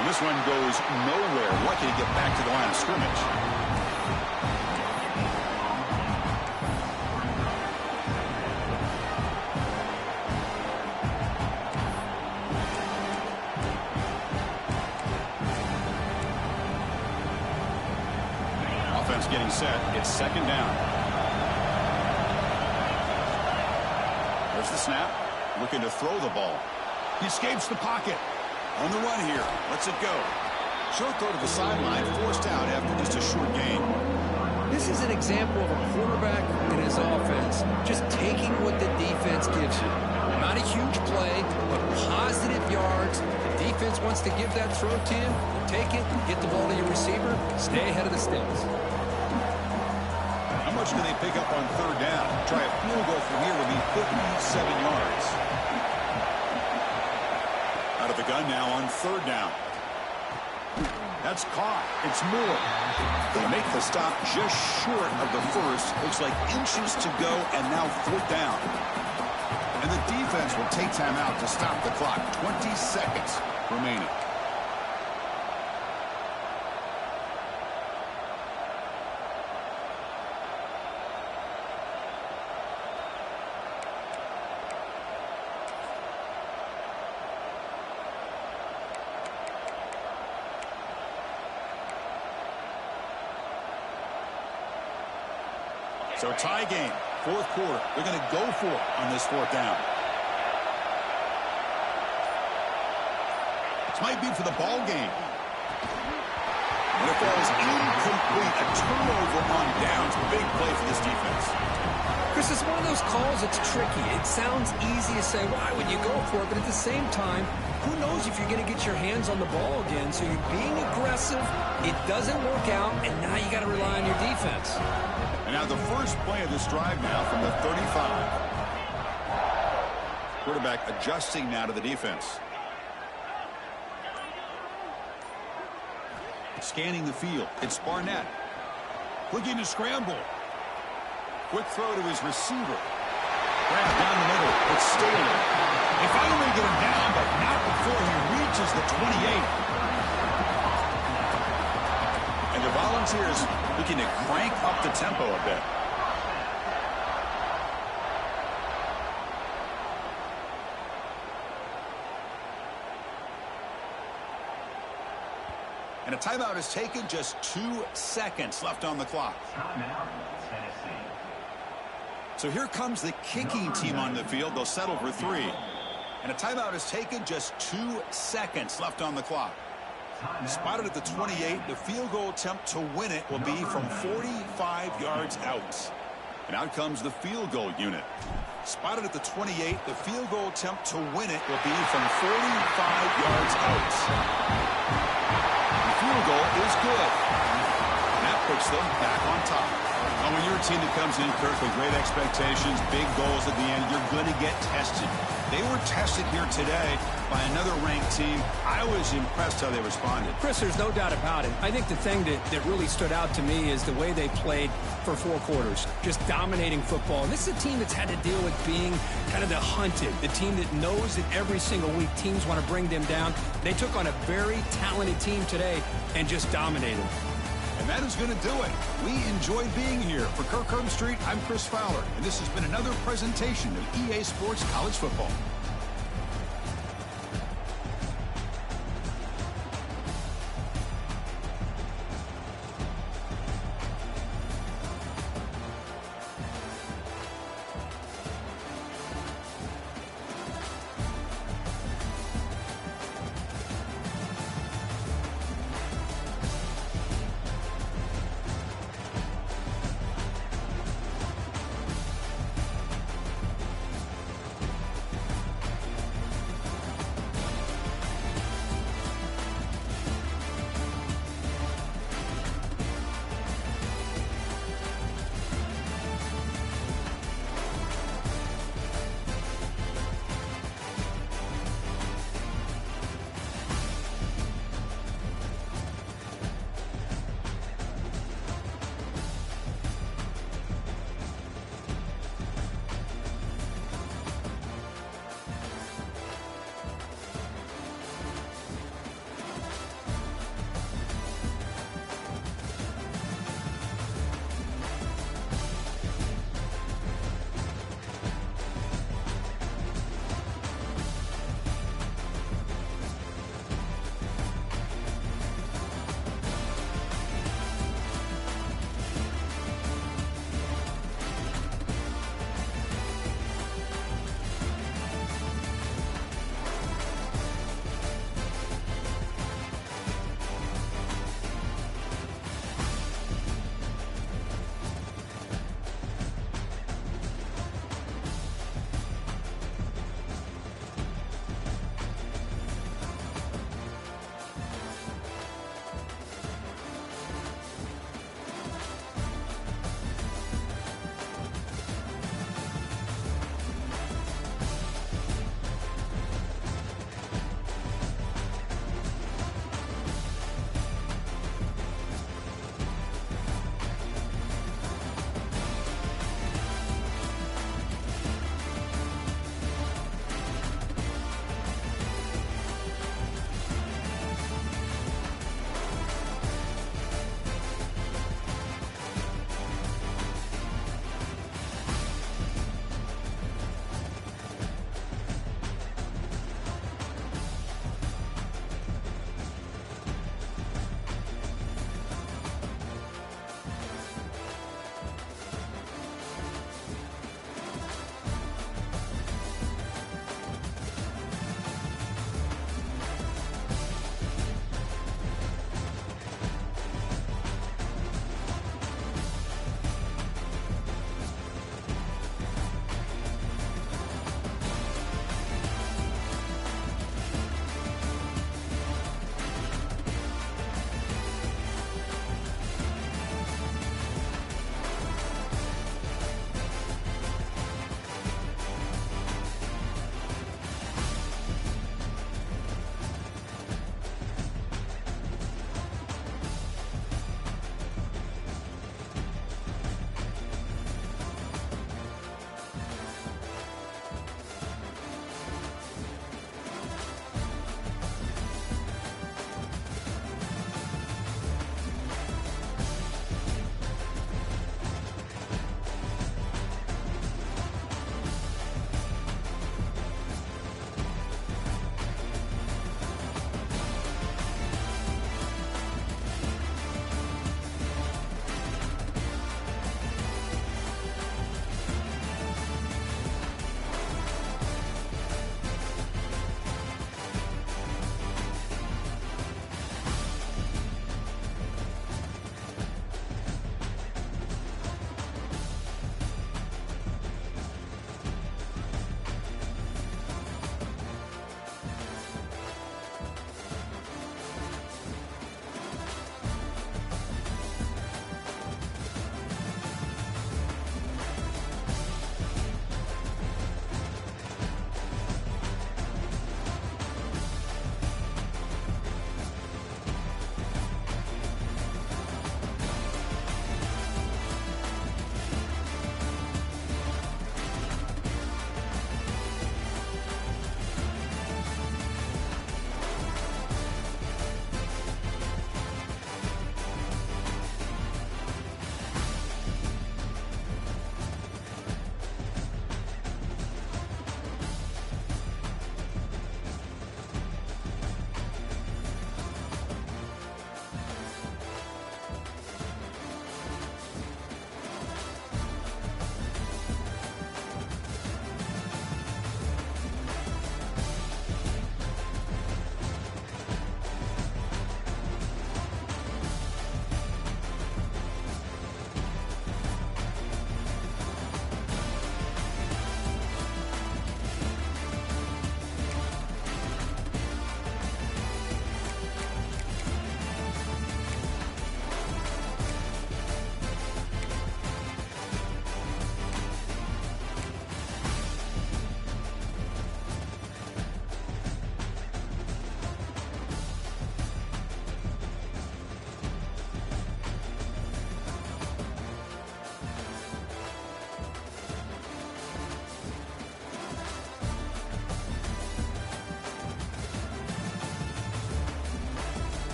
And this one goes nowhere. Lucky to get back to the line of scrimmage. Offense getting set. It's second down. There's the snap. Looking to throw the ball. He escapes the pocket. On the run here. Lets it go. Short throw to the sideline. Forced out after just a short gain. This is an example of a quarterback in his offense just taking what the defense gives you. Not a huge play, but positive yards. The defense wants to give that throw to you. Take it, get the ball to your receiver, stay ahead of the sticks. How much can they pick up on third down? Try a field goal from here would be 57 yards. Out of the gun now on third down. That's caught. It's Moore. They make the stop just short of the first. Looks like inches to go, and now fourth down. And the defense will take time out to stop the clock. 20 seconds remaining. So tie game, fourth quarter. They're going to go for it on this fourth down. This might be for the ball game. And it falls incomplete. A turnover on downs. Big play for this defense. Chris, it's one of those calls that's tricky. It sounds easy to say, why would you go for it? But at the same time, who knows if you're going to get your hands on the ball again. So you're being aggressive. It doesn't work out, and now you got to rely on your defense. And now the first play of this drive now from the 35. Quarterback adjusting now to the defense. Scanning the field. It's Barnett. Looking to scramble. Quick throw to his receiver. Grab down the middle. It's Staley. They finally get him down, but not before he reaches the 28. And the Volunteers looking to crank up the tempo a bit. And a timeout is taken. Just 2 seconds left on the clock. So here comes the kicking team on the field. They'll settle for 3. And a timeout is taken. Just 2 seconds left on the clock. Spotted at the 28. The field goal attempt to win it will be from 45 yards out. And out comes the field goal unit. Spotted at the 28. The field goal attempt to win it will be from 45 yards out. The field goal is good. And that puts them back on top. Well, when you're a team that comes in, Kirk, with great expectations, big goals at the end, you're going to get tested. They were tested here today by another ranked team. I was impressed how they responded. Chris, there's no doubt about it. I think the thing that really stood out to me is the way they played for 4 quarters, just dominating football. And this is a team that's had to deal with being kind of the hunted, the team that knows that every single week teams want to bring them down. They took on a very talented team today and just dominated. And that is going to do it. We enjoyed being here. For Kirk Herbstreit, I'm Chris Fowler, and this has been another presentation of EA Sports College Football.